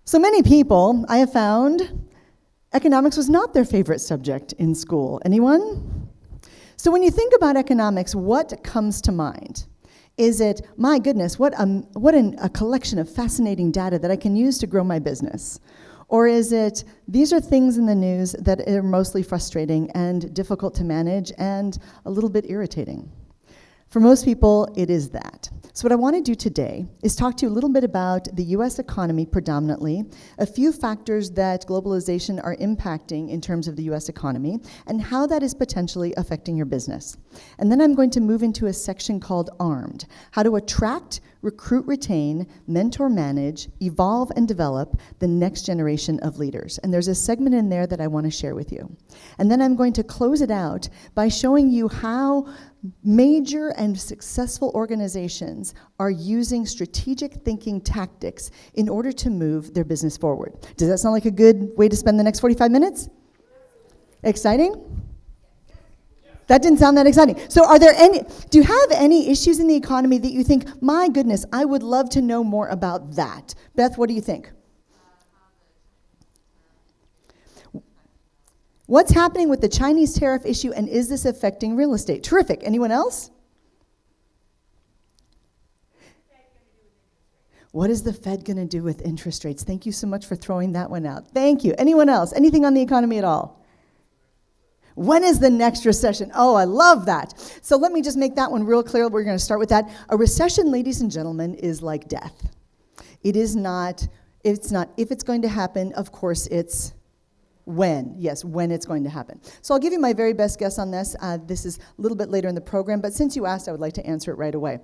So many people, I have found, economics was not their favorite subject in school. Anyone? So when you think about economics, what comes to mind? Is it, my goodness, what a collection of fascinating data that I can use to grow my business? Or is it, these are things in the news that are mostly frustrating and difficult to manage and a little bit irritating? For most people, it is that. So what I want to do today is talk to you a little bit about the US economy predominantly, a few factors that globalization are impacting in terms of the US economy, and how that is potentially affecting your business. And then I'm going to move into a section called Armed, how to attract, recruit, retain, mentor, manage, evolve, and develop the next generation of leaders. And there's a segment in there that I want to share with you. And then I'm going to close it out by showing you how major and successful organizations are using strategic thinking tactics in order to move their business forward. Does that sound like a good way to spend the next 45 minutes? Exciting? That didn't sound that exciting. So do you have any issues in the economy that you think, my goodness, I would love to know more about that? Beth, what do you think? What's happening with the Chinese tariff issue, and is this affecting real estate? Terrific. Anyone else? What is the Fed going to do with interest rates? Thank you so much for throwing that one out. Thank you. Anyone else? Anything on the economy at all? When is the next recession? Oh, I love that. So let me just make that one real clear. We're going to start with that. A recession, ladies and gentlemen, is like death. It is not, it's not if it's going to happen, of course it's when. Yes, when it's going to happen. So I'll give you my very best guess on this. This is a little bit later in the program, but since you asked, I would like to answer it right away.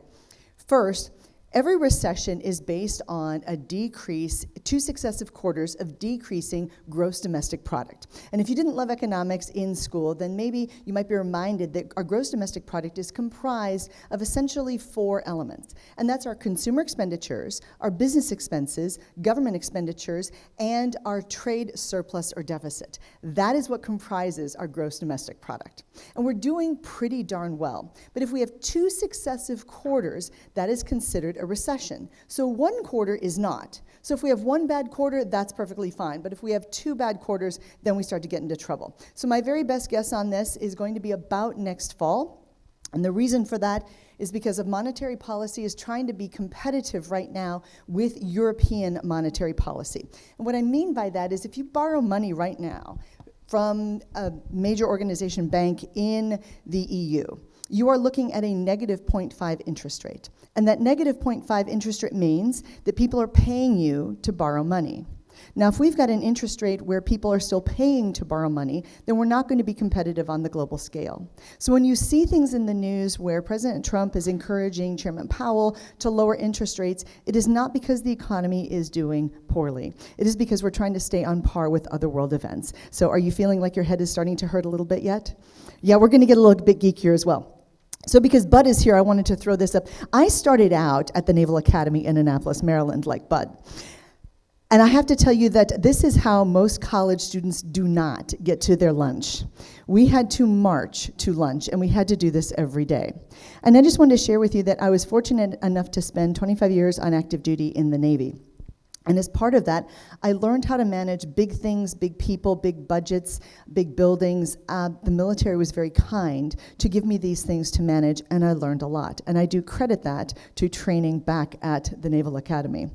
First, every recession is based on a decrease, 2 successive quarters of decreasing gross domestic product. And if you didn't love economics in school, then maybe you might be reminded that our gross domestic product is comprised of essentially 4 elements. And that's our consumer expenditures, our business expenses, government expenditures, and our trade surplus or deficit. That is what comprises our gross domestic product. And we're doing pretty darn well. But if we have 2 successive quarters, that is considered a recession. So 1 quarter is not. So if we have 1 bad quarter, that's perfectly fine. But if we have 2 bad quarters, then we start to get into trouble. So my very best guess on this is going to be about next fall. And the reason for that is because of monetary policy is trying to be competitive right now with European monetary policy. And what I mean by that is if you borrow money right now from a major organization bank in the EU, you are looking at a negative 0.5 interest rate. And that negative 0.5 interest rate means that people are paying you to borrow money. Now, if we've got an interest rate where people are still paying to borrow money, then we're not going to be competitive on the global scale. So when you see things in the news where President Trump is encouraging Chairman Powell to lower interest rates, it is not because the economy is doing poorly. It is because we're trying to stay on par with other world events. So are you feeling like your head is starting to hurt a little bit yet? Yeah, we're going to get a little bit geekier as well. So because Bud is here, I wanted to throw this up. I started out at the Naval Academy in Annapolis, Maryland, like Bud. And I have to tell you that this is how most college students do not get to their lunch. We had to march to lunch, and we had to do this every day. And I just wanted to share with you that I was fortunate enough to spend 25 years on active duty in the Navy. And as part of that, I learned how to manage big things, big people, big budgets, big buildings. The military was very kind to give me these things to manage, and I learned a lot. And I do credit that to training back at the Naval Academy.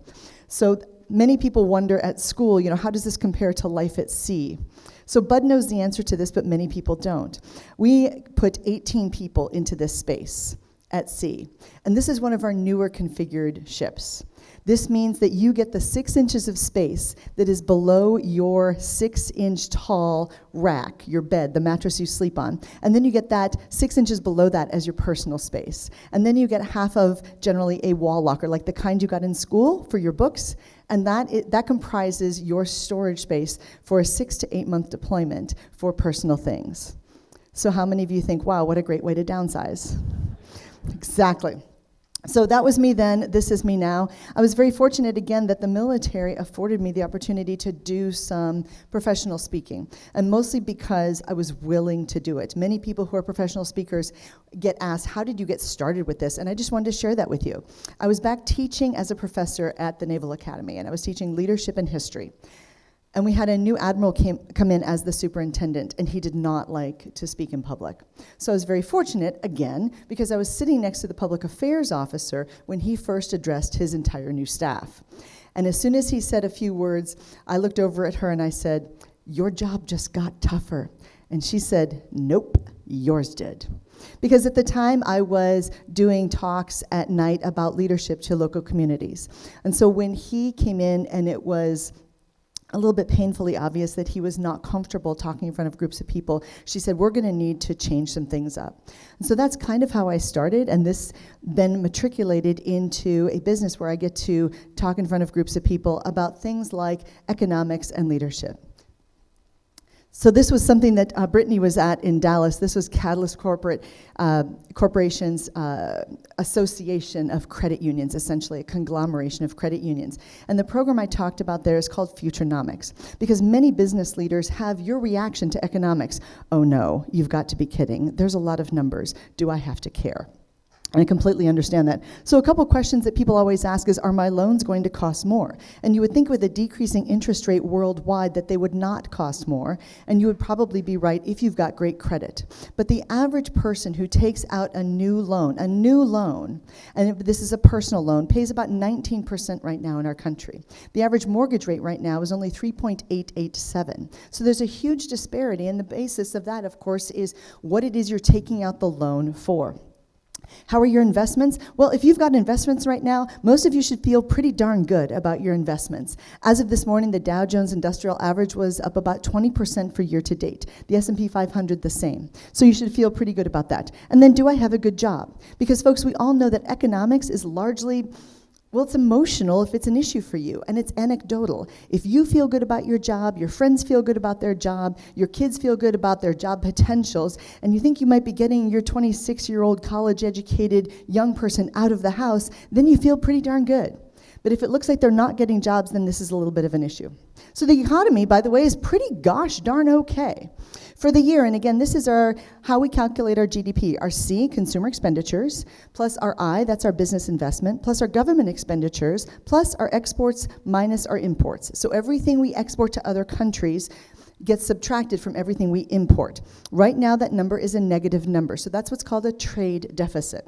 So many people wonder at school, how does this compare to life at sea? So Bud knows the answer to this, but many people don't. We put 18 people into this space at sea. And this is one of our newer configured ships. This means that you get the 6 inches of space that is below your 6-inch tall rack, your bed, the mattress you sleep on. And then you get that 6 inches below that as your personal space. And then you get half of generally a wall locker, like the kind you got in school for your books. And that comprises your storage space for a 6 to 8 month deployment for personal things. So how many of you think, wow, what a great way to downsize? Exactly. So that was me then, this is me now. I was very fortunate again that the military afforded me the opportunity to do some professional speaking, and mostly because I was willing to do it. Many people who are professional speakers get asked, how did you get started with this? And I just wanted to share that with you. I was back teaching as a professor at the Naval Academy, and I was teaching leadership and history. And we had a new admiral come in as the superintendent, and he did not like to speak in public. So I was very fortunate, again, because I was sitting next to the public affairs officer when he first addressed his entire new staff. And as soon as he said a few words, I looked over at her and I said, "Your job just got tougher." And she said, "Nope, yours did." Because at the time I was doing talks at night about leadership to local communities. And so when he came in, and it was a little bit painfully obvious that he was not comfortable talking in front of groups of people, she said, "We're going to need to change some things up." And so that's kind of how I started, and this then matriculated into a business where I get to talk in front of groups of people about things like economics and leadership. So this was something that Brittany was at in Dallas. This was Catalyst Corporation's association of credit unions, essentially a conglomeration of credit unions. And the program I talked about there is called FutureNomics, because many business leaders have your reaction to economics. "Oh no, you've got to be kidding. There's a lot of numbers. Do I have to care?" And I completely understand that. So a couple questions that people always ask is, are my loans going to cost more? And you would think with a decreasing interest rate worldwide that they would not cost more, and you would probably be right if you've got great credit. But the average person who takes out a new loan, and if this is a personal loan, pays about 19% right now in our country. The average mortgage rate right now is only 3.887. So there's a huge disparity, and the basis of that, of course, is what it is you're taking out the loan for. How are your investments? Well, if you've got investments right now, most of you should feel pretty darn good about your investments. As of this morning, the Dow Jones Industrial Average was up about 20% for year to date. The S&P 500 the same. So you should feel pretty good about that. And then, do I have a good job? Because folks, we all know that economics is largely, well, it's emotional if it's an issue for you, and it's anecdotal. If you feel good about your job, your friends feel good about their job, your kids feel good about their job potentials, and you think you might be getting your 26-year-old college-educated young person out of the house, then you feel pretty darn good. But if it looks like they're not getting jobs, then this is a little bit of an issue. So the economy, by the way, is pretty gosh darn okay. For the year, and again, this is how we calculate our GDP. Our C, consumer expenditures, plus our I, that's our business investment, plus our government expenditures, plus our exports minus our imports. So everything we export to other countries gets subtracted from everything we import. Right now, that number is a negative number. So that's what's called a trade deficit,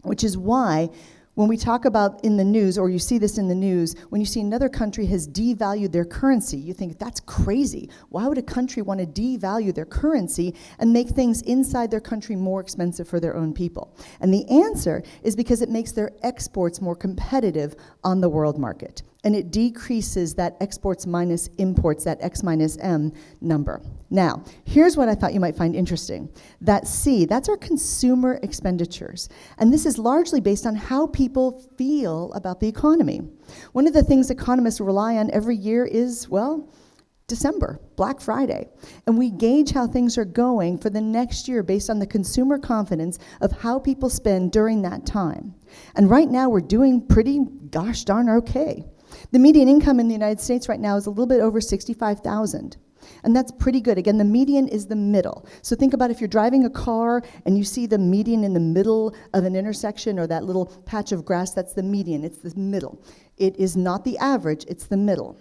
which is why when we talk about in the news, or you see this in the news, when you see another country has devalued their currency, you think, that's crazy. Why would a country want to devalue their currency and make things inside their country more expensive for their own people? And the answer is because it makes their exports more competitive on the world market. And it decreases that exports minus imports, that X minus M number. Now, here's what I thought you might find interesting. That C, that's our consumer expenditures. And this is largely based on how people feel about the economy. One of the things economists rely on every year is, well, December, Black Friday. And we gauge how things are going for the next year based on the consumer confidence of how people spend during that time. And right now we're doing pretty gosh darn okay. The median income in the United States right now is a little bit over $65,000. And that's pretty good. Again, the median is the middle. So think about if you're driving a car and you see the median in the middle of an intersection or that little patch of grass, that's the median. It's the middle. It is not the average, it's the middle.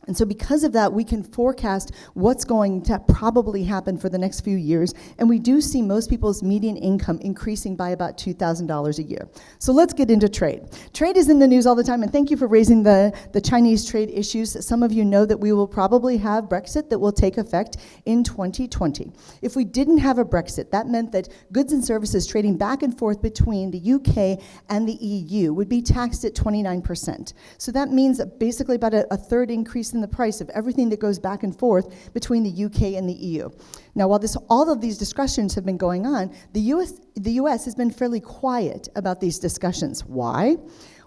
And so because of that, we can forecast what's going to probably happen for the next few years. And we do see most people's median income increasing by about $2,000 a year. So let's get into trade. Trade is in the news all the time, and thank you for raising the Chinese trade issues. Some of you know that we will probably have Brexit that will take effect in 2020. If we didn't have a Brexit, that meant that goods and services trading back and forth between the UK and the EU would be taxed at 29%. So that means that basically about a third increase in the price of everything that goes back and forth between the UK and the EU. Now, while all of these discussions have been going on, the US has been fairly quiet about these discussions. Why?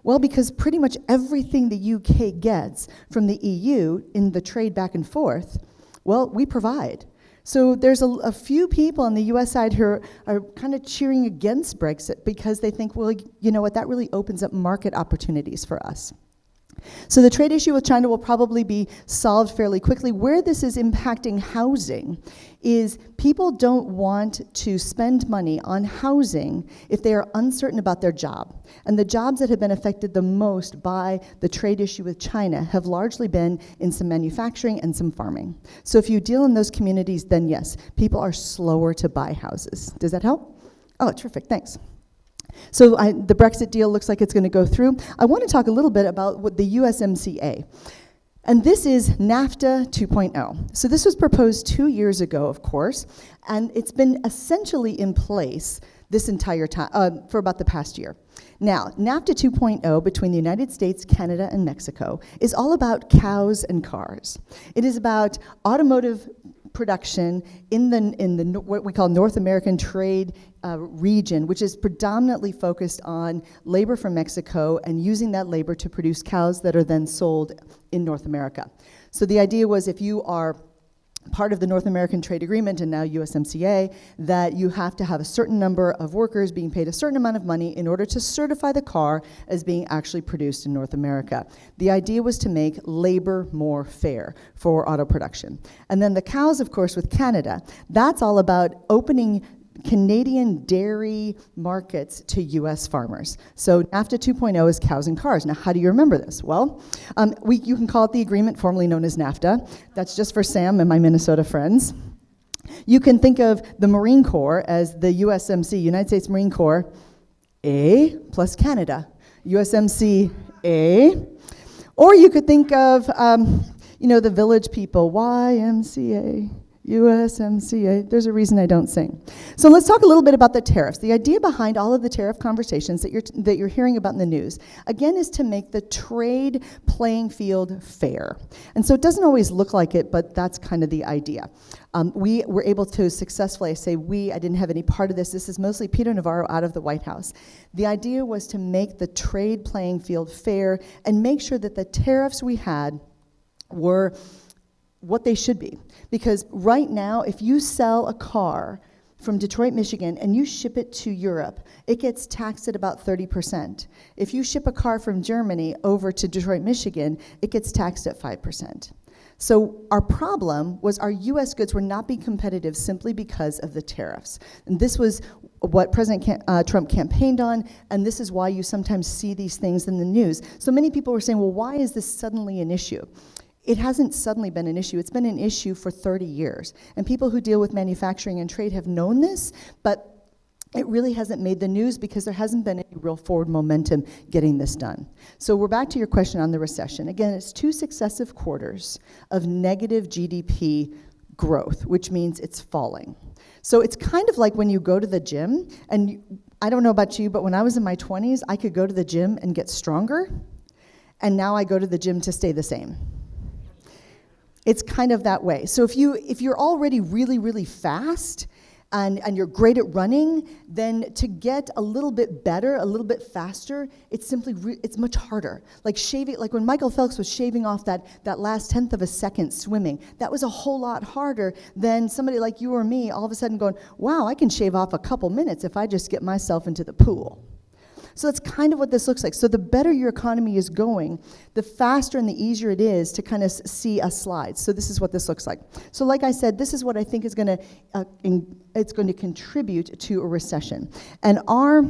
Well, because pretty much everything the UK gets from the EU in the trade back and forth, well, we provide. So there's a few people on the US side who are kind of cheering against Brexit because they think, well, you know what, that really opens up market opportunities for us. So the trade issue with China will probably be solved fairly quickly. Where this is impacting housing is people don't want to spend money on housing if they are uncertain about their job. And the jobs that have been affected the most by the trade issue with China have largely been in some manufacturing and some farming. So if you deal in those communities, then yes, people are slower to buy houses. Does that help? Oh, terrific, thanks. So the Brexit deal looks like it's going to go through. I want to talk a little bit about what the USMCA. And this is NAFTA 2.0. So this was proposed 2 years ago, of course, and it's been essentially in place this entire time, for about the past year. Now, NAFTA 2.0 between the United States, Canada, and Mexico is all about cows and cars. It is about automotive production in the what we call North American trade region, which is predominantly focused on labor from Mexico and using that labor to produce cows that are then sold in North America. So the idea was if you are part of the North American Trade Agreement and now USMCA, that you have to have a certain number of workers being paid a certain amount of money in order to certify the car as being actually produced in North America. The idea was to make labor more fair for auto production. And then the cows, of course, with Canada, that's all about opening Canadian dairy markets to US farmers. So NAFTA 2.0 is cows and cars. Now, how do you remember this? Well, you can call it the agreement formerly known as NAFTA. That's just for Sam and my Minnesota friends. You can think of the Marine Corps as the USMC, United States Marine Corps, A plus Canada, USMC A. Or you could think of, the village people, YMCA. USMCA. There's a reason I don't sing. So let's talk a little bit about the tariffs. The idea behind all of the tariff conversations that you're hearing about in the news, again, is to make the trade playing field fair. And so it doesn't always look like it, but that's kind of the idea. We were able to successfully, I didn't have any part of this. This is mostly Peter Navarro out of the White House. The idea was to make the trade playing field fair and make sure that the tariffs we had were what they should be. Because right now, if you sell a car from Detroit, Michigan, and you ship it to Europe, it gets taxed at about 30%. If you ship a car from Germany over to Detroit, Michigan, it gets taxed at 5%. So our problem was our US goods were not being competitive simply because of the tariffs. And this was what President Trump campaigned on, and this is why you sometimes see these things in the news. So many people were saying, well, why is this suddenly an issue? It hasn't suddenly been an issue. It's been an issue for 30 years. And people who deal with manufacturing and trade have known this, but it really hasn't made the news because there hasn't been any real forward momentum getting this done. So we're back to your question on the recession. Again, it's 2 successive quarters of negative GDP growth, which means it's falling. So it's kind of like when you go to the gym, and I don't know about you, but when I was in my 20s, I could go to the gym and get stronger, and now I go to the gym to stay the same. It's kind of that way. So if you're already really, really fast and you're great at running, then to get a little bit better, a little bit faster, it's much harder. Like when Michael Phelps was shaving off that last 1/10 of a second swimming, that was a whole lot harder than somebody like you or me all of a sudden going, wow, I can shave off a couple minutes if I just get myself into the pool. So that's kind of what this looks like. So the better your economy is going, the faster and the easier it is to kind of see a slide. So this is what this looks like. So like I said, this is what I think is going to contribute to a recession. And our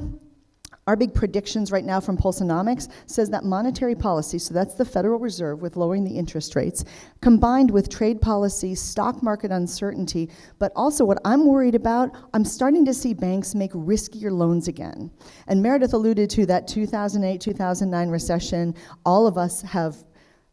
big predictions right now from FutureNomics says that monetary policy, so that's the Federal Reserve with lowering the interest rates, combined with trade policy, stock market uncertainty, but also what I'm worried about, I'm starting to see banks make riskier loans again. And Meredith alluded to that 2008, 2009 recession. All of us have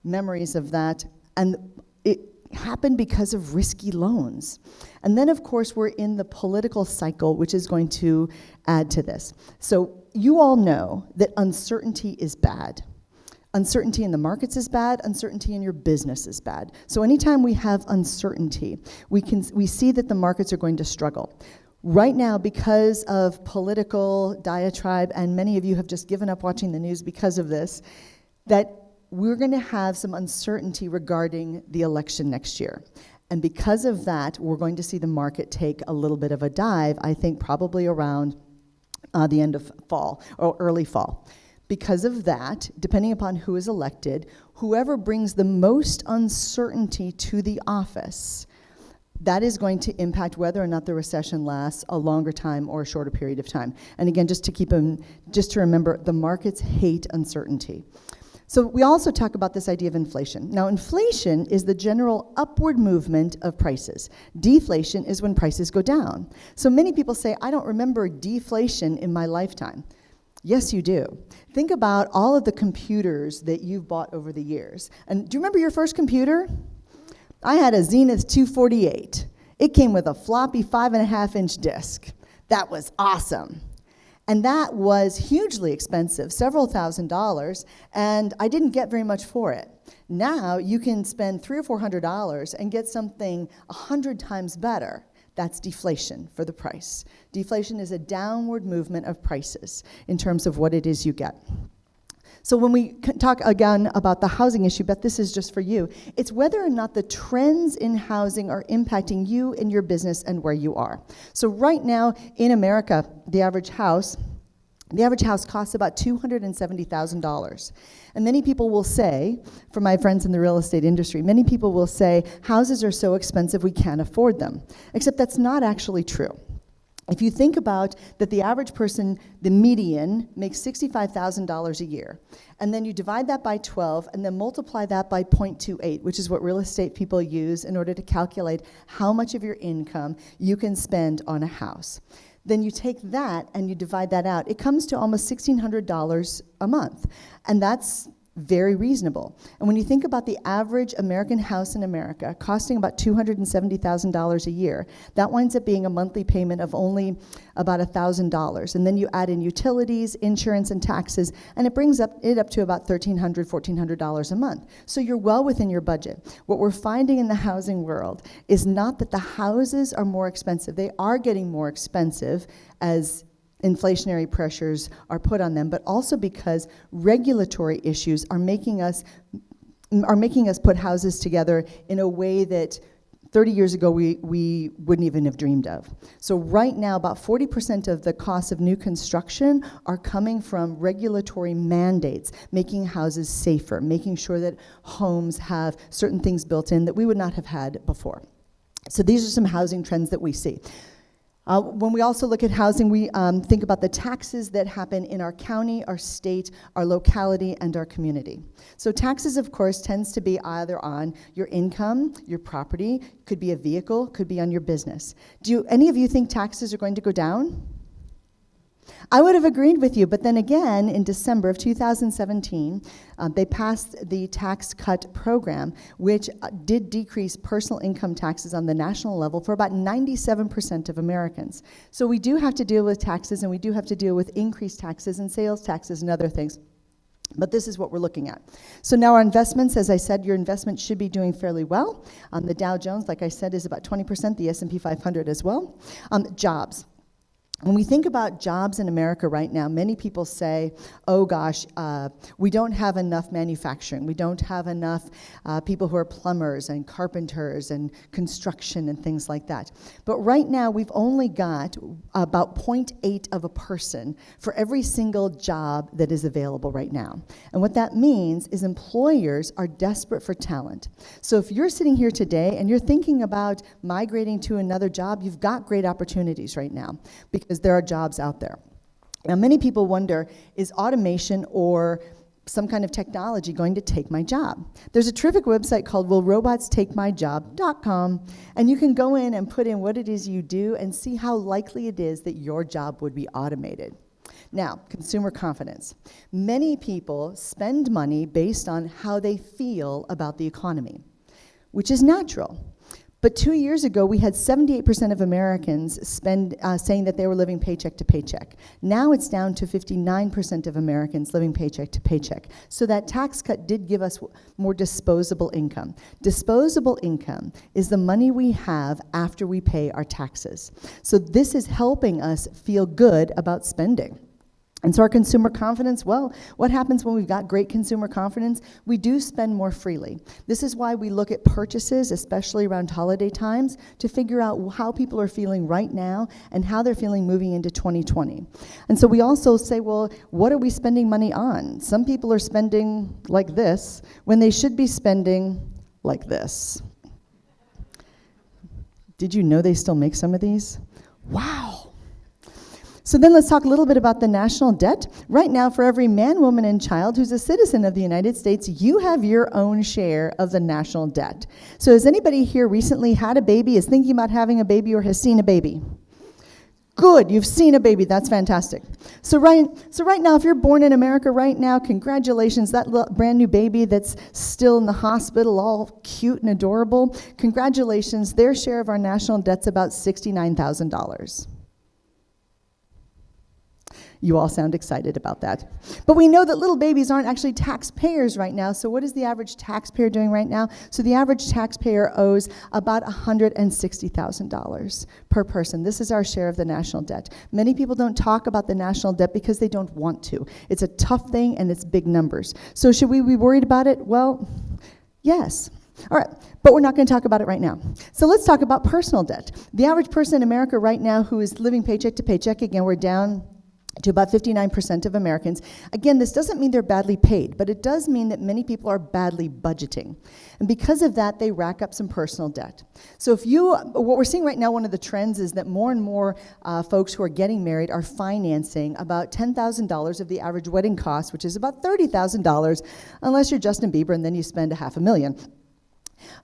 memories of that. And it happened because of risky loans. And then, of course, we're in the political cycle, which is going to add to this. So you all know that uncertainty is bad. Uncertainty in the markets is bad. Uncertainty in your business is bad. So anytime we have uncertainty, we see that the markets are going to struggle. Right now, because of political diatribe, and many of you have just given up watching the news because of this, that we're going to have some uncertainty regarding the election next year. And because of that, we're going to see the market take a little bit of a dive, I think probably around the end of fall or early fall. Because of that, depending upon who is elected, whoever brings the most uncertainty to the office, that is going to impact whether or not the recession lasts a longer time or a shorter period of time. And again, just to remember, the markets hate uncertainty. So we also talk about this idea of inflation. Now, inflation is the general upward movement of prices. Deflation is when prices go down. So many people say, I don't remember deflation in my lifetime. Yes, you do. Think about all of the computers that you've bought over the years. And do you remember your first computer? I had a Zenith 248. It came with a floppy 5.5-inch disc. That was awesome. And that was hugely expensive, several $1,000s, and I didn't get very much for it. Now you can spend $300 or $400 and get something 100 times better. That's deflation for the price. Deflation is a downward movement of prices in terms of what it is you get. So when we talk again about the housing issue, Beth, this is just for you, it's whether or not the trends in housing are impacting you and your business and where you are. So right now in America, the average house costs about $270,000. And many people will say, for my friends in the real estate industry, many people will say, houses are so expensive we can't afford them. Except that's not actually true. If you think about that the average person, the median, makes $65,000 a year, and then you divide that by 12, and then multiply that by 0.28, which is what real estate people use in order to calculate how much of your income you can spend on a house. Then you take that and you divide that out. It comes to almost $1,600 a month, and that's very reasonable. And when you think about the average American house in America costing about $270,000 a year, that winds up being a monthly payment of only about $1,000. And then you add in utilities, insurance, and taxes, and it brings it up to about $1,300, $1,400 a month. So you're well within your budget. What we're finding in the housing world is not that the houses are more expensive. They are getting more expensive as inflationary pressures are put on them, but also because regulatory issues are making us put houses together in a way that 30 years ago we wouldn't even have dreamed of. So right now, about 40% of the cost of new construction are coming from regulatory mandates, making houses safer, making sure that homes have certain things built in that we would not have had before. So these are some housing trends that we see. When we also look at housing, we think about the taxes that happen in our county, our state, our locality, and our community. So taxes, of course, tends to be either on your income, your property, could be a vehicle, could be on your business. Do any of you think taxes are going to go down? I would have agreed with you, but then again, in December of 2017, they passed the tax cut program, which did decrease personal income taxes on the national level for about 97% of Americans. So we do have to deal with taxes, and we do have to deal with increased taxes and sales taxes and other things. But this is what we're looking at. So now our investments, as I said, your investment should be doing fairly well. The Dow Jones, like I said, is about 20%, the S&P 500 as well. Jobs. When we think about jobs in America right now, many people say, oh gosh, we don't have enough manufacturing. We don't have enough people who are plumbers and carpenters and construction and things like that. But right now, we've only got about 0.8 of a person for every single job that is available right now. And what that means is employers are desperate for talent. So if you're sitting here today and you're thinking about migrating to another job, you've got great opportunities right now, because there are jobs out there. Now, many people wonder, is automation or some kind of technology going to take my job? There's a terrific website called willrobotstakemyjob.com, and you can go in and put in what it is you do and see how likely it is that your job would be automated. Now, consumer confidence. Many people spend money based on how they feel about the economy, which is natural. But 2 years ago, we had 78% of Americans saying that they were living paycheck to paycheck. Now it's down to 59% of Americans living paycheck to paycheck. So that tax cut did give us more disposable income. Disposable income is the money we have after we pay our taxes. So this is helping us feel good about spending. And so our consumer confidence, well, what happens when we've got great consumer confidence? We do spend more freely. This is why we look at purchases, especially around holiday times, to figure out how people are feeling right now and how they're feeling moving into 2020. And so we also say, well, what are we spending money on? Some people are spending like this when they should be spending like this. Did you know they still make some of these? Wow. So then let's talk a little bit about the national debt. Right now, for every man, woman, and child who's a citizen of the United States, you have your own share of the national debt. So has anybody here recently had a baby, is thinking about having a baby, or has seen a baby? Good, you've seen a baby, that's fantastic. So right now, if you're born in America right now, congratulations, that brand new baby that's still in the hospital, all cute and adorable, congratulations, their share of our national debt's about $69,000. You all sound excited about that. But we know that little babies aren't actually taxpayers right now, so what is the average taxpayer doing right now? So the average taxpayer owes about $160,000 per person. This is our share of the national debt. Many people don't talk about the national debt because they don't want to. It's a tough thing and it's big numbers. So should we be worried about it? Well, yes. All right, but we're not going to talk about it right now. So let's talk about personal debt. The average person in America right now who is living paycheck to paycheck, again, we're down to about 59% of Americans. Again, this doesn't mean they're badly paid, but it does mean that many people are badly budgeting. And because of that, they rack up some personal debt. So what we're seeing right now, one of the trends is that more and more folks who are getting married are financing about $10,000 of the average wedding cost, which is about $30,000, unless you're Justin Bieber and then you spend $500,000.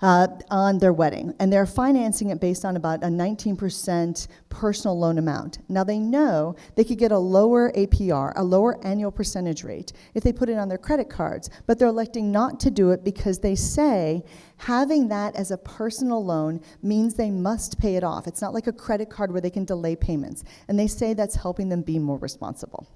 On their wedding, and they're financing it based on about a 19% personal loan amount. Now they know they could get a lower APR, a lower annual percentage rate, if they put it on their credit cards, but they're electing not to do it because they say having that as a personal loan means they must pay it off. It's not like a credit card where they can delay payments, and they say that's helping them be more responsible.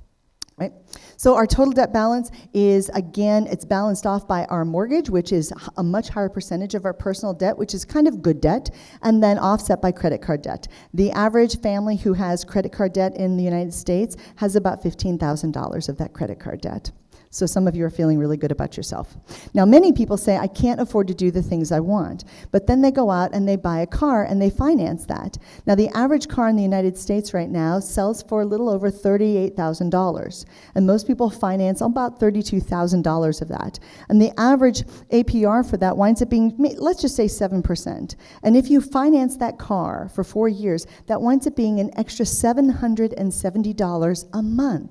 Right? So our total debt balance is, again, it's balanced off by our mortgage, which is a much higher percentage of our personal debt, which is kind of good debt, and then offset by credit card debt. The average family who has credit card debt in the United States has about $15,000 of that credit card debt. So some of you are feeling really good about yourself. Now, many people say, I can't afford to do the things I want. But then they go out and they buy a car and they finance that. Now, the average car in the United States right now sells for a little over $38,000. And most people finance about $32,000 of that. And the average APR for that winds up being, let's just say 7%. And if you finance that car for 4 years, that winds up being an extra $770 a month.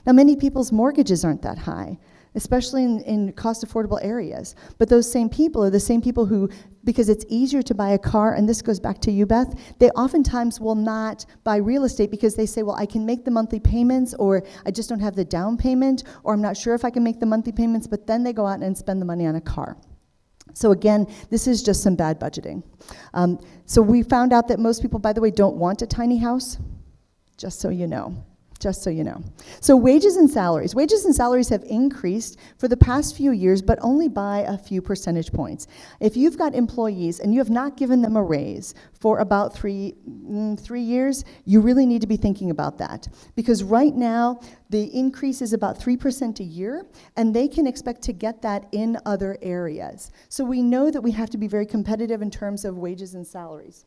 Now, many people's mortgages aren't that high, especially in cost-affordable areas. But those same people are the same people who, because it's easier to buy a car, and this goes back to you, Beth, they oftentimes will not buy real estate because they say, well, I can make the monthly payments, or I just don't have the down payment, or I'm not sure if I can make the monthly payments, but then they go out and spend the money on a car. So again, this is just some bad budgeting. So we found out that most people, by the way, don't want a tiny house, just so you know. Just so you know. So wages and salaries. Wages and salaries have increased for the past few years, but only by a few percentage points. If you've got employees and you have not given them a raise for about three years, you really need to be thinking about that. Because right now, the increase is about 3% a year, and they can expect to get that in other areas. So we know that we have to be very competitive in terms of wages and salaries.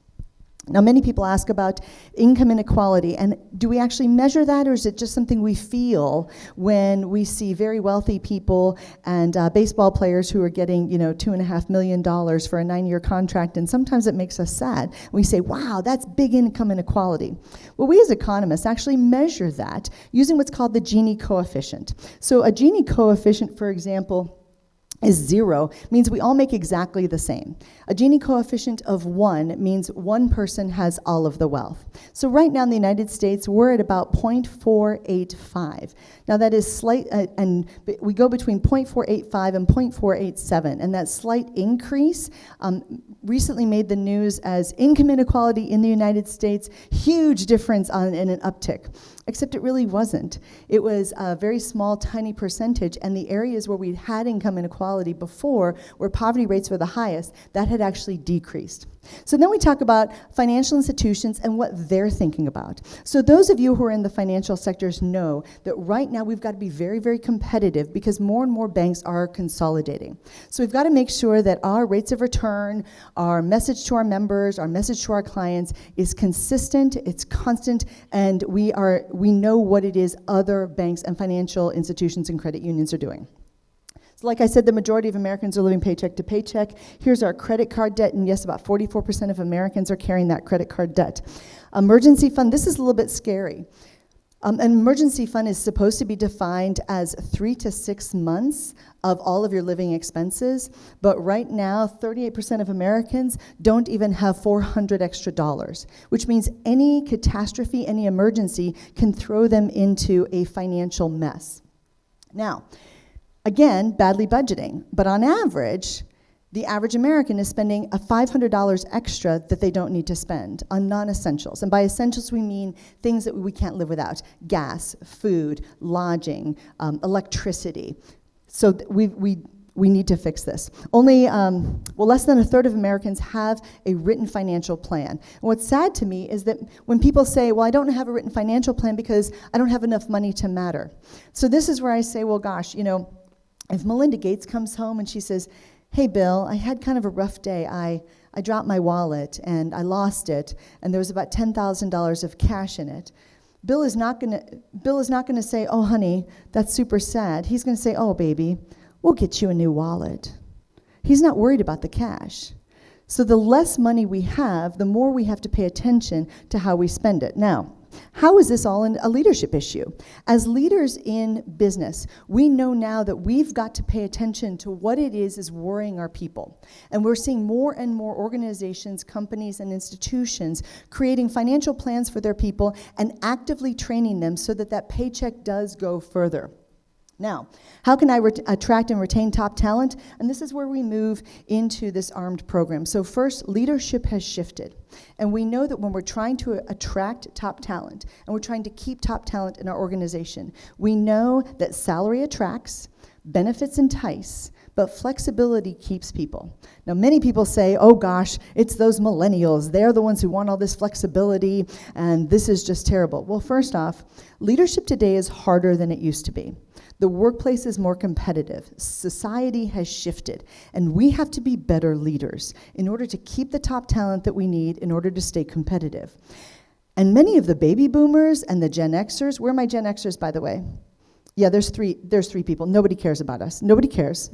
Now, many people ask about income inequality, and do we actually measure that, or is it just something we feel when we see very wealthy people and baseball players who are getting, $2.5 million for a 9-year contract, and sometimes it makes us sad. We say, wow, that's big income inequality. Well, we as economists actually measure that using what's called the Gini coefficient. So a Gini coefficient, for example, is 0, means we all make exactly the same. A Gini coefficient of 1 means one person has all of the wealth. So right now in the United States, we're at about 0.485. Now that is slight, and we go between 0.485 and 0.487, and that slight increase recently made the news as income inequality in the United States, huge difference in an uptick. Except it really wasn't. It was a very small, tiny percentage, and the areas where we had income inequality before, where poverty rates were the highest, that had actually decreased. So then we talk about financial institutions and what they're thinking about. So those of you who are in the financial sectors know that right now we've got to be very, very competitive because more and more banks are consolidating. So we've got to make sure that our rates of return, our message to our members, our message to our clients is consistent, it's constant, and we know what it is other banks and financial institutions and credit unions are doing. So like I said, the majority of Americans are living paycheck to paycheck. Here's our credit card debt, and yes, about 44% of Americans are carrying that credit card debt. Emergency fund, this is a little bit scary. An emergency fund is supposed to be defined as 3 to 6 months of all of your living expenses, but right now, 38% of Americans don't even have $400 extra, which means any catastrophe, any emergency can throw them into a financial mess. Now, again, badly budgeting, but on average, the average American is spending $500 extra that they don't need to spend on non-essentials. And by essentials, we mean things that we can't live without: gas, food, lodging, electricity. So we need to fix this. Only, less than a third of Americans have a written financial plan. And what's sad to me is that when people say, well, I don't have a written financial plan because I don't have enough money to matter. So this is where I say, well, gosh, if Melinda Gates comes home and she says, hey, Bill, I had kind of a rough day. I dropped my wallet and I lost it, and there was about $10,000 of cash in it. Bill is not going to say, oh, honey, that's super sad. He's going to say, oh, baby, we'll get you a new wallet. He's not worried about the cash. So the less money we have, the more we have to pay attention to how we spend it. Now, how is this all a leadership issue? As leaders in business, we know now that we've got to pay attention to what it is worrying our people. And we're seeing more and more organizations, companies, and institutions creating financial plans for their people and actively training them so that that paycheck does go further. Now, how can I attract and retain top talent? And this is where we move into this ARMED program. So first, leadership has shifted. And we know that when we're trying to attract top talent, and we're trying to keep top talent in our organization, we know that salary attracts, benefits entice, but flexibility keeps people. Now, many people say, oh gosh, it's those millennials. They're the ones who want all this flexibility, and this is just terrible. Well, first off, leadership today is harder than it used to be. The workplace is more competitive. Society has shifted, and we have to be better leaders in order to keep the top talent that we need in order to stay competitive. And many of the baby boomers and the Gen Xers, where are my Gen Xers, by the way? Yeah, there's three people. Nobody cares about us. Nobody cares.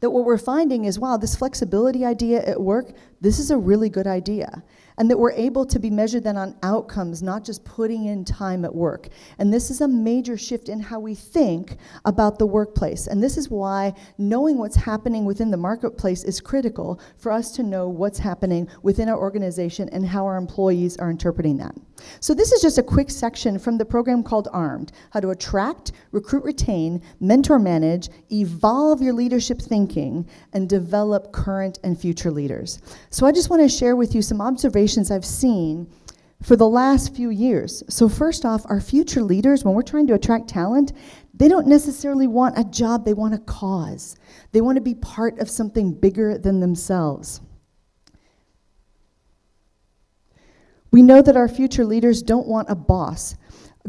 That what we're finding is, wow, this flexibility idea at work, this is a really good idea. And that we're able to be measured then on outcomes, not just putting in time at work. And this is a major shift in how we think about the workplace. And this is why knowing what's happening within the marketplace is critical for us to know what's happening within our organization and how our employees are interpreting that. So this is just a quick section from the program called ARMED, how to attract, recruit, retain, mentor, manage, evolve your leadership thinking, and develop current and future leaders. So I just want to share with you some observations I've seen for the last few years. So first off, our future leaders, when we're trying to attract talent, they don't necessarily want a job, they want a cause. They want to be part of something bigger than themselves. We know that our future leaders don't want a boss.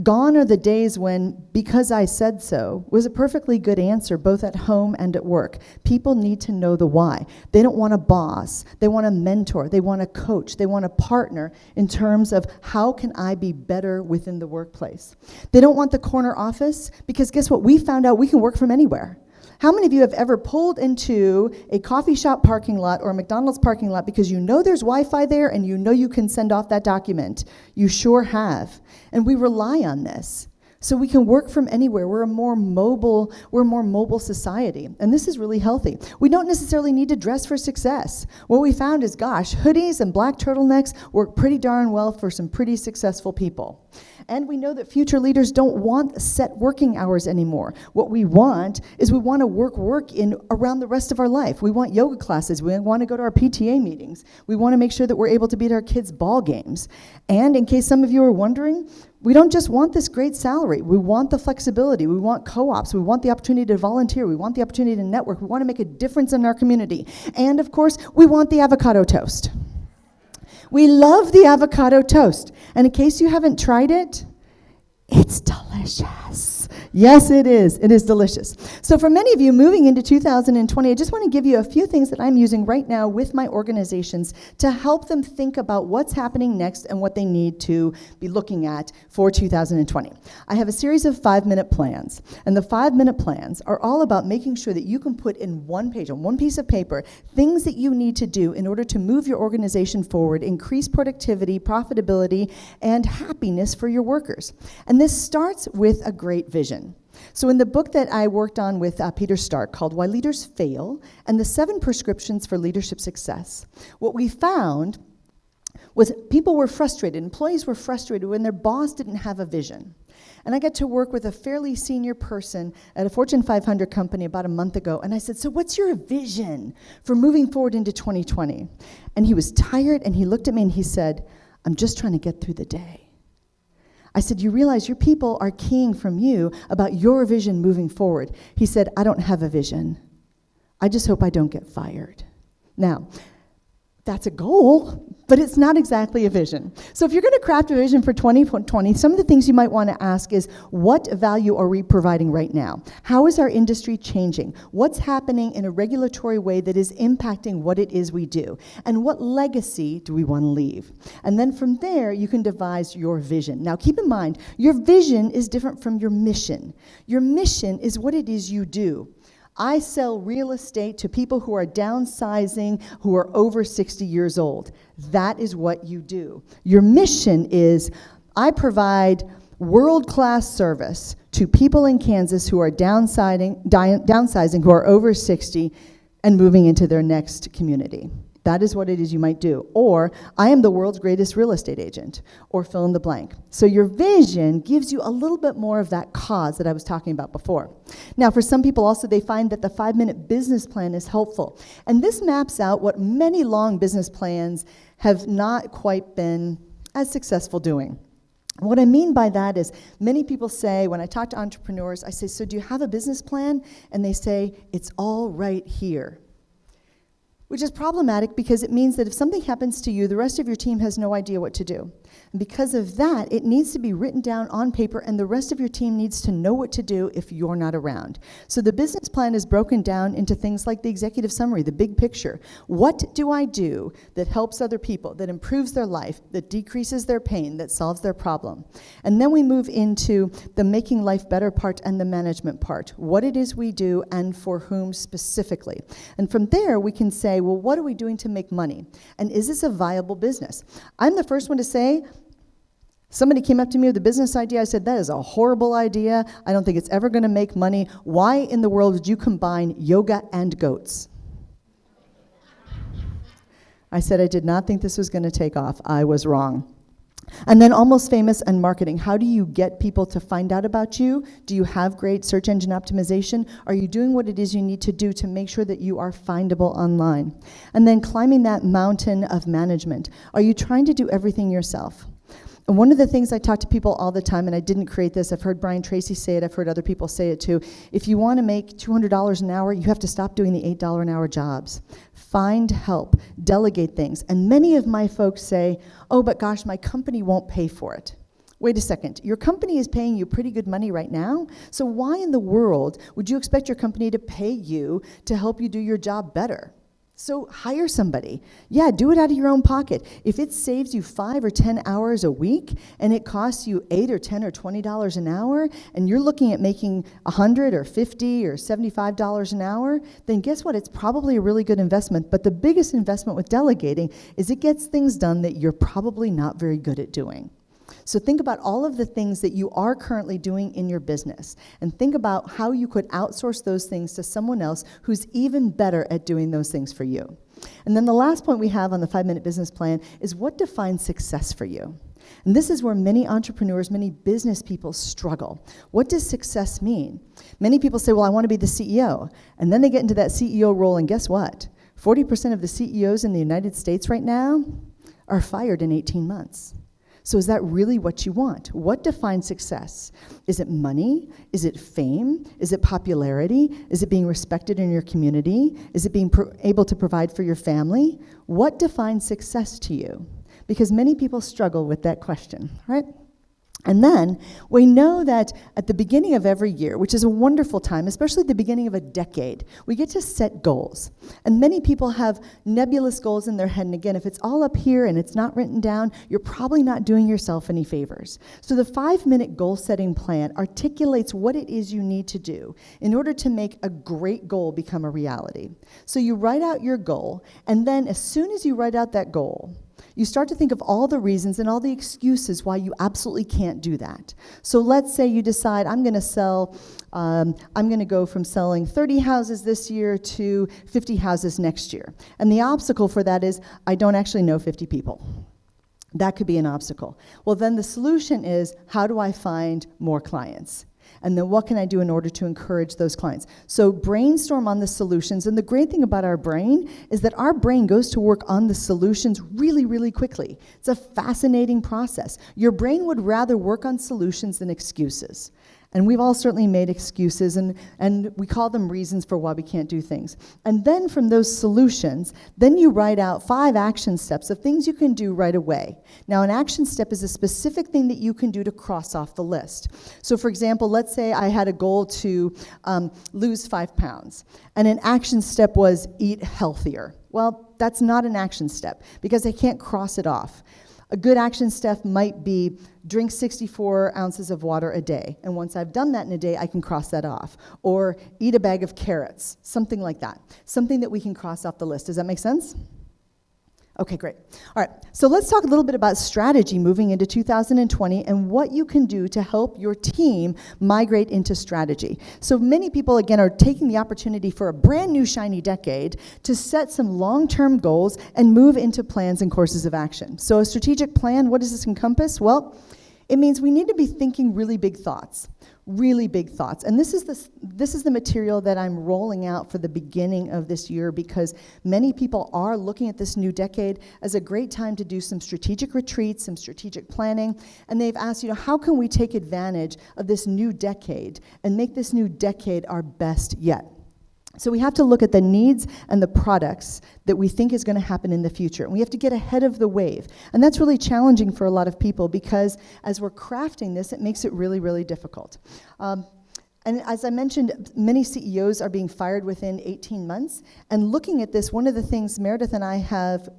Gone are the days when "because I said so" was a perfectly good answer both at home and at work. People need to know the why. They don't want a boss. They want a mentor. They want a coach. They want a partner in terms of how can I be better within the workplace. They don't want the corner office because guess what? We found out we can work from anywhere. How many of you have ever pulled into a coffee shop parking lot or a McDonald's parking lot because you know there's Wi-Fi there and you know you can send off that document? You sure have. And we rely on this. So we can work from anywhere. We're a more mobile society. And this is really healthy. We don't necessarily need to dress for success. What we found is, gosh, hoodies and black turtlenecks work pretty darn well for some pretty successful people. And we know that future leaders don't want set working hours anymore. What we want is we want to work in around the rest of our life. We want yoga classes. We want to go to our PTA meetings. We want to make sure that we're able to be at our kids' ball games. And in case some of you are wondering, we don't just want this great salary. We want the flexibility. We want co-ops. We want the opportunity to volunteer. We want the opportunity to network. We want to make a difference in our community. And of course, we want the avocado toast. We love the avocado toast. And in case you haven't tried it, it's delicious. Yes, it is. It is delicious. So for many of you moving into 2020, I just want to give you a few things that I'm using right now with my organizations to help them think about what's happening next and what they need to be looking at for 2020. I have a series of 5-minute plans, and the 5-minute plans are all about making sure that you can put in one page, on one piece of paper, things that you need to do in order to move your organization forward, increase productivity, profitability, and happiness for your workers. And this starts with a great vision. So in the book that I worked on with Peter Stark called Why Leaders Fail and the 7 Prescriptions for Leadership Success, what we found was people were frustrated, employees were frustrated when their boss didn't have a vision. And I got to work with a fairly senior person at a Fortune 500 company about a month ago, and I said, so what's your vision for moving forward into 2020? And he was tired, and he looked at me and he said, I'm just trying to get through the day. I said, you realize your people are keying from you about your vision moving forward. He said, I don't have a vision. I just hope I don't get fired. Now, that's a goal, but it's not exactly a vision. So if you're going to craft a vision for 2020, some of the things you might want to ask is, what value are we providing right now? How is our industry changing? What's happening in a regulatory way that is impacting what it is we do? And what legacy do we want to leave? And then from there, you can devise your vision. Now keep in mind, your vision is different from your mission. Your mission is what it is you do. I sell real estate to people who are downsizing, who are over 60 years old. That is what you do. Your mission is, I provide world-class service to people in Kansas who are downsizing, who are over 60 and moving into their next community. That is what it is you might do. Or, I am the world's greatest real estate agent, or fill in the blank. So your vision gives you a little bit more of that cause that I was talking about before. Now, for some people also, they find that the 5-minute business plan is helpful. And this maps out what many long business plans have not quite been as successful doing. What I mean by that is, many people say, when I talk to entrepreneurs, I say, so do you have a business plan? And they say, it's all right here. Which is problematic because it means that if something happens to you, the rest of your team has no idea what to do. And because of that, it needs to be written down on paper, and the rest of your team needs to know what to do if you're not around. So the business plan is broken down into things like the executive summary, the big picture. What do I do that helps other people, that improves their life, that decreases their pain, that solves their problem? And then we move into the making life better part and the management part, what it is we do and for whom specifically. And from there, we can say, well, what are we doing to make money? And is this a viable business? I'm the first one to say, somebody came up to me with a business idea. I said, that is a horrible idea. I don't think it's ever going to make money. Why in the world did you combine yoga and goats? I said I did not think this was going to take off. I was wrong. And then almost famous and marketing. How do you get people to find out about you? Do you have great search engine optimization? Are you doing what it is you need to do to make sure that you are findable online? And then climbing that mountain of management. Are you trying to do everything yourself? And one of the things I talk to people all the time, and I didn't create this, I've heard Brian Tracy say it, I've heard other people say it too, if you want to make $200 an hour, you have to stop doing the $8 an hour jobs. Find help, delegate things. And many of my folks say, oh, but gosh, my company won't pay for it. Wait a second, your company is paying you pretty good money right now, so why in the world would you expect your company to pay you to help you do your job better? So hire somebody. Yeah, do it out of your own pocket. If it saves you 5 or 10 hours a week and it costs you $8 or $10 or $20 an hour, and you're looking at making $100 or $50 or $75 an hour, then guess what? It's probably a really good investment. But the biggest investment with delegating is it gets things done that you're probably not very good at doing. So think about all of the things that you are currently doing in your business, and think about how you could outsource those things to someone else who's even better at doing those things for you. And then the last point we have on the 5-minute business plan is what defines success for you. And this is where many entrepreneurs, many business people struggle. What does success mean? Many people say, well, I want to be the CEO. And then they get into that CEO role, and guess what? 40% of the CEOs in the United States right now are fired in 18 months. So is that really what you want? What defines success? Is it money? Is it fame? Is it popularity? Is it being respected in your community? Is it being able to provide for your family? What defines success to you? Because many people struggle with that question, right? And then we know that at the beginning of every year, which is a wonderful time, especially the beginning of a decade, we get to set goals. And many people have nebulous goals in their head. And again, if it's all up here and it's not written down, you're probably not doing yourself any favors. So the 5-minute goal-setting plan articulates what it is you need to do in order to make a great goal become a reality. So you write out your goal, and then as soon as you write out that goal, you start to think of all the reasons and all the excuses why you absolutely can't do that. So let's say you decide, I'm going to go from selling 30 houses this year to 50 houses next year. And the obstacle for that is, I don't actually know 50 people. That could be an obstacle. Well, then the solution is, how do I find more clients? And then what can I do in order to encourage those clients? So brainstorm on the solutions. And the great thing about our brain is that our brain goes to work on the solutions really, really quickly. It's a fascinating process. Your brain would rather work on solutions than excuses. And we've all certainly made excuses, and we call them reasons for why we can't do things. And then from those solutions, then you write out 5 action steps of things you can do right away. Now, an action step is a specific thing that you can do to cross off the list. So for example, let's say I had a goal to lose 5 pounds, and an action step was eat healthier. Well, that's not an action step, because I can't cross it off. A good action step might be drink 64 ounces of water a day. And once I've done that in a day, I can cross that off. Or eat a bag of carrots, something like that. Something that we can cross off the list. Does that make sense? Okay, great. All right, so let's talk a little bit about strategy moving into 2020 and what you can do to help your team migrate into strategy. So many people, again, are taking the opportunity for a brand new shiny decade to set some long-term goals and move into plans and courses of action. So a strategic plan, what does this encompass? Well, it means we need to be thinking really big thoughts. Really big thoughts. And this is the material that I'm rolling out for the beginning of this year, because many people are looking at this new decade as a great time to do some strategic retreats, some strategic planning, and they've asked, how can we take advantage of this new decade and make this new decade our best yet? So we have to look at the needs and the products that we think is going to happen in the future. And we have to get ahead of the wave. And that's really challenging for a lot of people, because as we're crafting this, it makes it really, really difficult. And as I mentioned, many CEOs are being fired within 18 months. And looking at this, one of the things Meredith and I have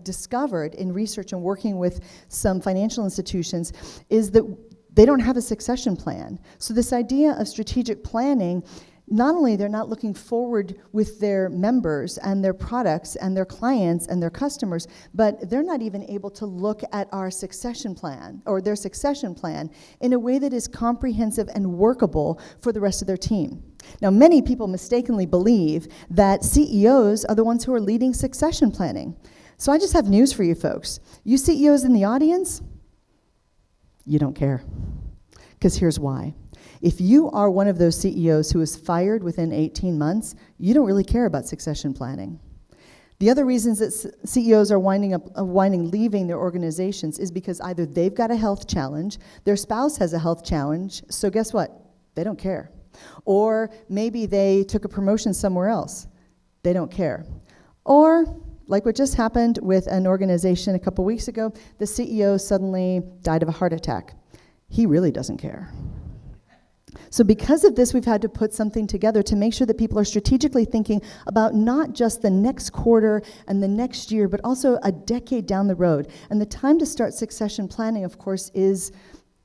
discovered in research and working with some financial institutions is that they don't have a succession plan. So this idea of strategic planning, not only they're not looking forward with their members and their products and their clients and their customers, but they're not even able to look at our succession plan or their succession plan in a way that is comprehensive and workable for the rest of their team. Now, many people mistakenly believe that CEOs are the ones who are leading succession planning. So I just have news for you folks. You CEOs in the audience, you don't care. Because here's why. If you are one of those CEOs who is fired within 18 months, you don't really care about succession planning. The other reasons that CEOs are leaving their organizations is because either they've got a health challenge, their spouse has a health challenge, so guess what? They don't care. Or maybe they took a promotion somewhere else. They don't care. Or, like what just happened with an organization a couple weeks ago, the CEO suddenly died of a heart attack. He really doesn't care. So because of this, we've had to put something together to make sure that people are strategically thinking about not just the next quarter and the next year, but also a decade down the road. And the time to start succession planning, of course, is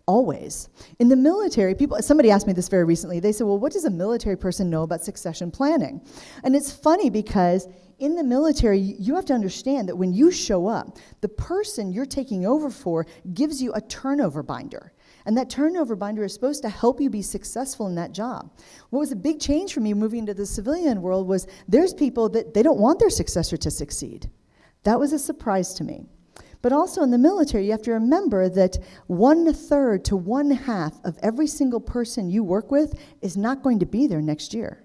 always. In the military, somebody asked me this very recently. They said, well, what does a military person know about succession planning? And it's funny because in the military, you have to understand that when you show up, the person you're taking over for gives you a turnover binder. And that turnover binder is supposed to help you be successful in that job. What was a big change for me moving into the civilian world was there's people that they don't want their successor to succeed. That was a surprise to me. But also in the military, you have to remember that 1/3 to 1/2 of every single person you work with is not going to be there next year.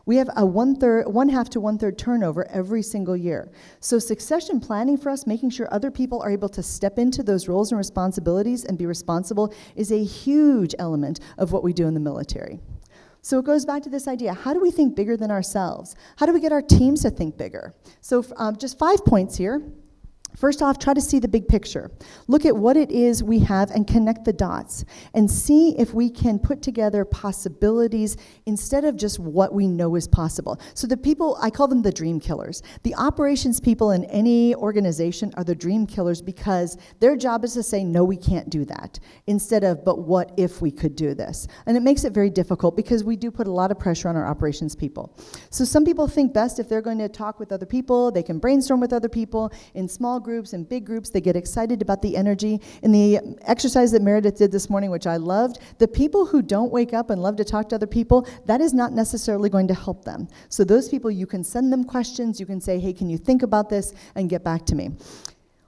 We have a 1/2 to 1/3 turnover every single year. So succession planning for us, making sure other people are able to step into those roles and responsibilities and be responsible, is a huge element of what we do in the military. So it goes back to this idea, how do we think bigger than ourselves? How do we get our teams to think bigger? So just 5 points here. First off, try to see the big picture. Look at what it is we have and connect the dots and see if we can put together possibilities instead of just what we know is possible. So the people, I call them the dream killers. The operations people in any organization are the dream killers because their job is to say, no, we can't do that, instead of, but what if we could do this? And it makes it very difficult because we do put a lot of pressure on our operations people. So some people think best if they're going to talk with other people, they can brainstorm with other people in small groups and big groups. They get excited about the energy. In the exercise that Meredith did this morning, which I loved, the people who don't wake up and love to talk to other people, that is not necessarily going to help them. So those people, you can send them questions, you can say, hey, can you think about this and get back to me.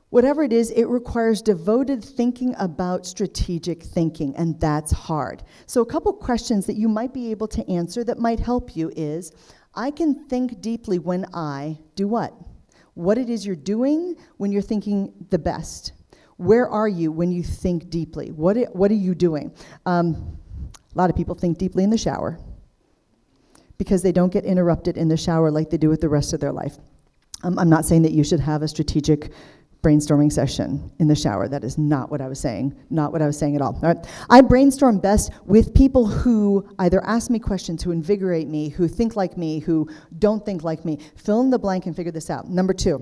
Whatever it is, it requires devoted thinking about strategic thinking, and that's hard. So a couple questions that you might be able to answer that might help you is, I can think deeply when I do what? What it is you're doing when you're thinking the best. Where are you when you think deeply? What are you doing? A lot of people think deeply in the shower because they don't get interrupted in the shower like they do with the rest of their life. I'm not saying that you should have a strategic brainstorming session in the shower. That is not what I was saying. Not what I was saying at all. All right. I brainstorm best with people who either ask me questions, who invigorate me, who think like me, who don't think like me. Fill in the blank and figure this out. Number 2.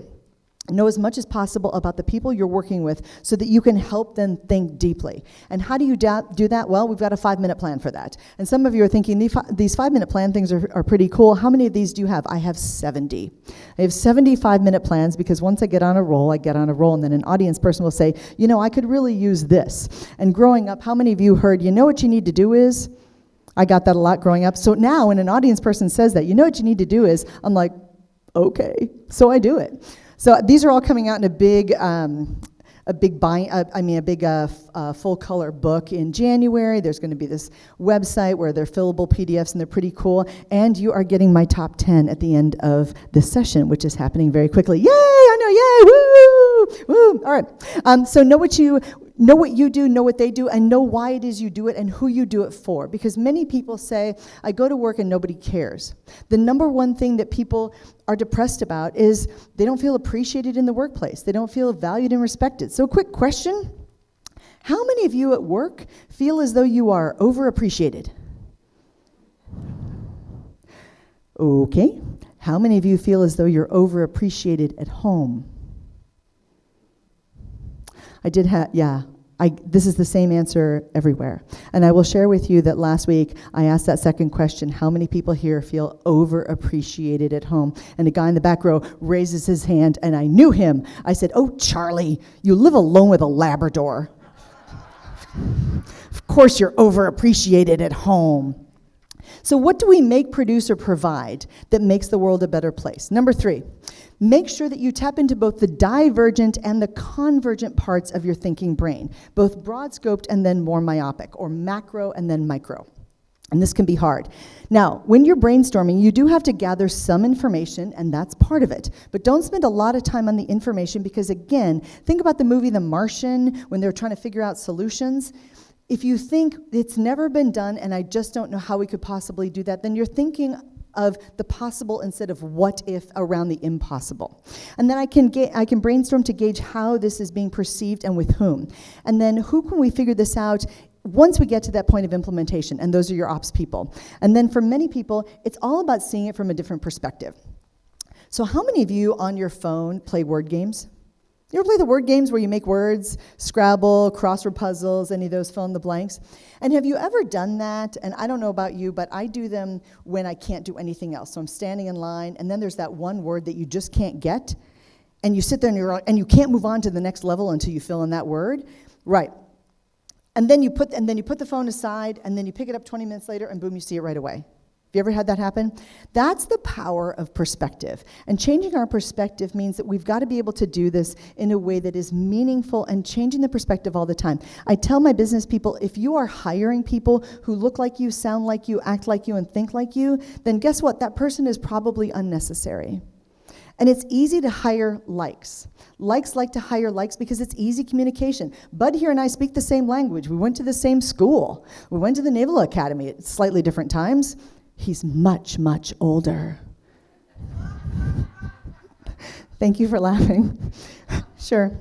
Know as much as possible about the people you're working with so that you can help them think deeply. And how do you do that? Well, we've got a 5-minute plan for that. And some of you are thinking, these 5-minute plan things are pretty cool. How many of these do you have? I have 70. I have 70 5-minute plans because once I get on a roll, and then an audience person will say, you know, I could really use this. And growing up, how many of you heard, you know what you need to do is? I got that a lot growing up. So now when an audience person says that, you know what you need to do is, I'm like, okay, so I do it. So these are all coming out in a big full color book in January. There's going to be this website where they're fillable PDFs and they're pretty cool. And you are getting my top 10 at the end of this session, which is happening very quickly. Yay! I know, yay! Woo! Woo! All right. So know what you do, know what they do, and know why it is you do it and who you do it for. Because many people say, I go to work and nobody cares. The number one thing that people are depressed about is they don't feel appreciated in the workplace. They don't feel valued and respected. So quick question, how many of you at work feel as though you are overappreciated? Okay. How many of you feel as though you're overappreciated at home? This is the same answer everywhere. And I will share with you that last week I asked that second question, how many people here feel overappreciated at home? And a guy in the back row raises his hand, and I knew him. I said, oh, Charlie, you live alone with a Labrador. Of course you're overappreciated at home. So what do we make, produce, or provide that makes the world a better place? Number 3, make sure that you tap into both the divergent and the convergent parts of your thinking brain, both broad-scoped and then more myopic, or macro and then micro. And this can be hard. Now, when you're brainstorming, you do have to gather some information, and that's part of it. But don't spend a lot of time on the information because, again, think about the movie The Martian when they're trying to figure out solutions. If you think it's never been done and I just don't know how we could possibly do that, then you're thinking of the possible instead of what if around the impossible. And then I can brainstorm to gauge how this is being perceived and with whom. And then who can we figure this out once we get to that point of implementation, and those are your ops people. And then for many people, it's all about seeing it from a different perspective. So how many of you on your phone play word games? You ever play the word games where you make words, Scrabble, crossword puzzles, any of those fill in the blanks? And have you ever done that? And I don't know about you, but I do them when I can't do anything else. So I'm standing in line, and then there's that one word that you just can't get, and you sit there and you can't move on to the next level until you fill in that word. Right. And then you put the phone aside, and then you pick it up 20 minutes later, and boom, you see it right away. Have you ever had that happen? That's the power of perspective. And changing our perspective means that we've got to be able to do this in a way that is meaningful and changing the perspective all the time. I tell my business people, if you are hiring people who look like you, sound like you, act like you, and think like you, then guess what? That person is probably unnecessary. And it's easy to hire likes. Likes like to hire likes because it's easy communication. Bud here and I speak the same language. We went to the same school. We went to the Naval Academy at slightly different times. He's much, much older. Thank you for laughing. Sure.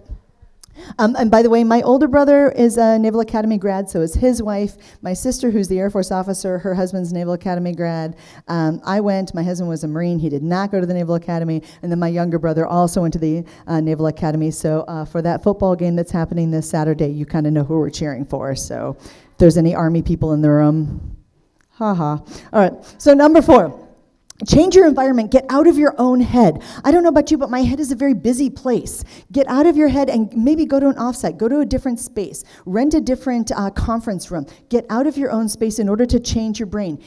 And by the way, my older brother is a Naval Academy grad, so is his wife. My sister, who's the Air Force officer, her husband's Naval Academy grad. I went, my husband was a Marine, he did not go to the Naval Academy, and then my younger brother also went to the Naval Academy. So for that football game that's happening this Saturday, you kind of know who we're cheering for. So if there's any Army people in the room, ha. All right, so number 4. Change your environment. Get out of your own head. I don't know about you, but my head is a very busy place. Get out of your head and maybe go to an offsite. Go to a different space. Rent a different conference room. Get out of your own space in order to change your brain.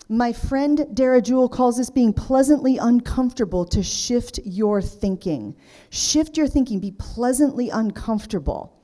My friend Dara Jewell calls this being pleasantly uncomfortable to shift your thinking. Shift your thinking. Be pleasantly uncomfortable,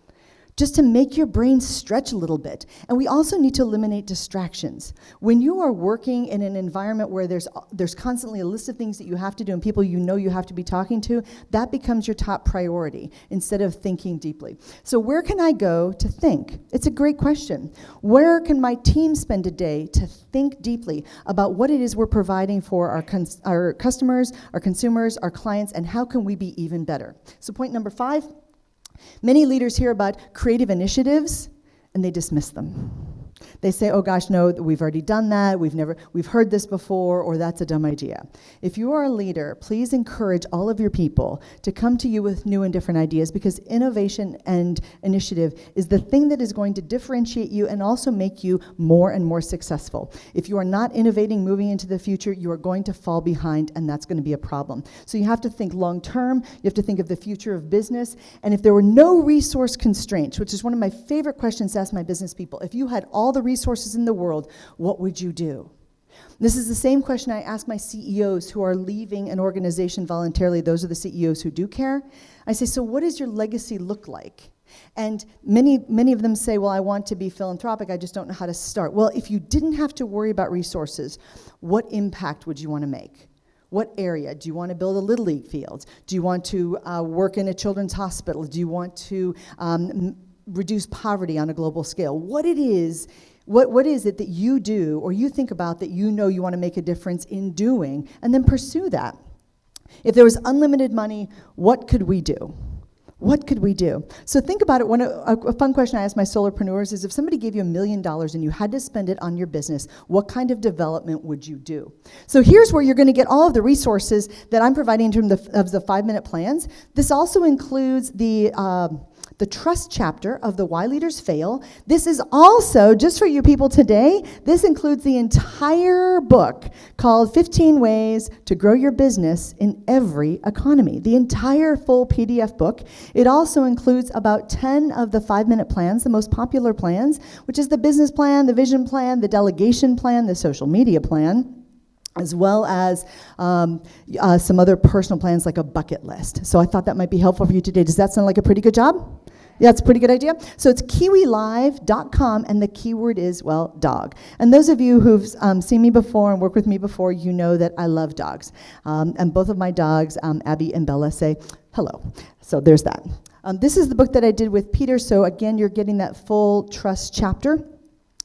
just to make your brain stretch a little bit. And we also need to eliminate distractions. When you are working in an environment where there's constantly a list of things that you have to do and people you know you have to be talking to, that becomes your top priority instead of thinking deeply. So where can I go to think? It's a great question. Where can my team spend a day to think deeply about what it is we're providing for our customers, our consumers, our clients, and how can we be even better? So point number 5, many leaders hear about creative initiatives and they dismiss them. They say, oh gosh, no, we've already done that, we've heard this before, or that's a dumb idea. If you are a leader, please encourage all of your people to come to you with new and different ideas, because innovation and initiative is the thing that is going to differentiate you and also make you more and more successful. If you are not innovating, moving into the future, you are going to fall behind, and that's going to be a problem. So you have to think long term, you have to think of the future of business, and if there were no resource constraints, which is one of my favorite questions to ask my business people, if you had all the resources in the world, what would you do? This is the same question I ask my CEOs who are leaving an organization voluntarily. Those are the CEOs who do care. I say, so what does your legacy look like? And many of them say, well, I want to be philanthropic, I just don't know how to start. Well, if you didn't have to worry about resources, what impact would you want to make? What area? Do you want to build a Little League field? Do you want to work in a children's hospital? Do you want to reduce poverty on a global scale? What is it that you do or you think about that you know you want to make a difference in doing, and then pursue that? If there was unlimited money, what could we do? What could we do? So think about it. A fun question I ask my solopreneurs is, if somebody gave you $1 million and you had to spend it on your business, what kind of development would you do? So here's where you're going to get all of the resources that I'm providing in terms of the 5-minute plans. This also includes the trust chapter of the Why Leaders Fail. This is also, just for you people today, this includes the entire book called 15 Ways to Grow Your Business in Every Economy. The entire full PDF book. It also includes about 10 of the 5-minute plans, the most popular plans, which is the business plan, the vision plan, the delegation plan, the social media plan, as well as some other personal plans like a bucket list. So I thought that might be helpful for you today. Does that sound like a pretty good job? Yeah, it's a pretty good idea. So it's kiwilive.com, and the keyword is, well, dog. And those of you who've seen me before and worked with me before, you know that I love dogs. And both of my dogs, Abby and Bella, say hello. So there's that. This is the book that I did with Peter. So again, you're getting that full trust chapter.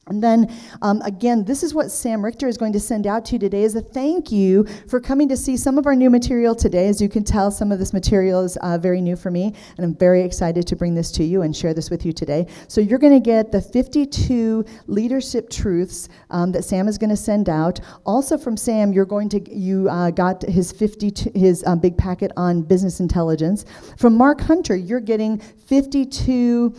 And then, again, this is what Sam Richter is going to send out to you today as a thank you for coming to see some of our new material today. As you can tell, some of this material is very new for me, and I'm very excited to bring this to you and share this with you today. So you're going to get the 52 leadership truths that Sam is going to send out. Also from Sam, you got his big packet on business intelligence. From Mark Hunter, you're getting 52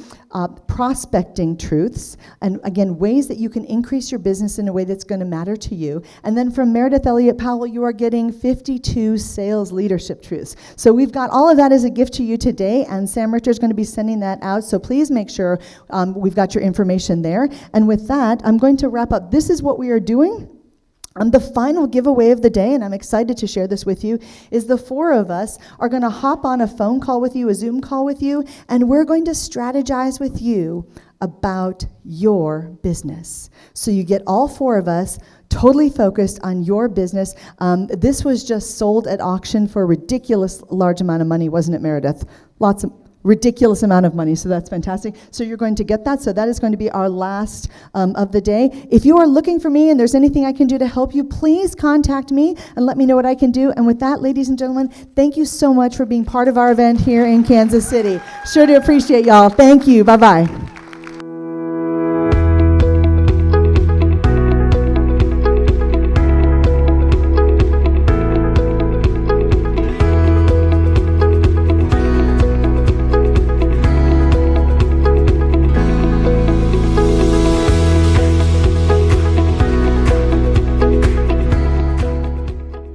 prospecting truths, and again, ways that you can increase your business in a way that's going to matter to you. And then from Meredith Elliott Powell, you are getting 52 sales leadership truths. So we've got all of that as a gift to you today, and Sam Richter is going to be sending that out, so please make sure we've got your information there. And with that, I'm going to wrap up. This is what we are doing The final giveaway of the day, and I'm excited to share this with you, is the 4 of us are going to hop on a phone call with you, a Zoom call with you, and we're going to strategize with you about your business. So you get all 4 of us totally focused on your business. This was just sold at auction for a ridiculous large amount of money, wasn't it, Meredith? Lots of ridiculous amount of money, so that's fantastic. So you're going to get that, so that is going to be our last of the day. If you are looking for me and there's anything I can do to help you, please contact me and let me know what I can do. And with that, ladies and gentlemen, thank you so much for being part of our event here in Kansas City. Sure do appreciate y'all. Thank you. Bye-bye.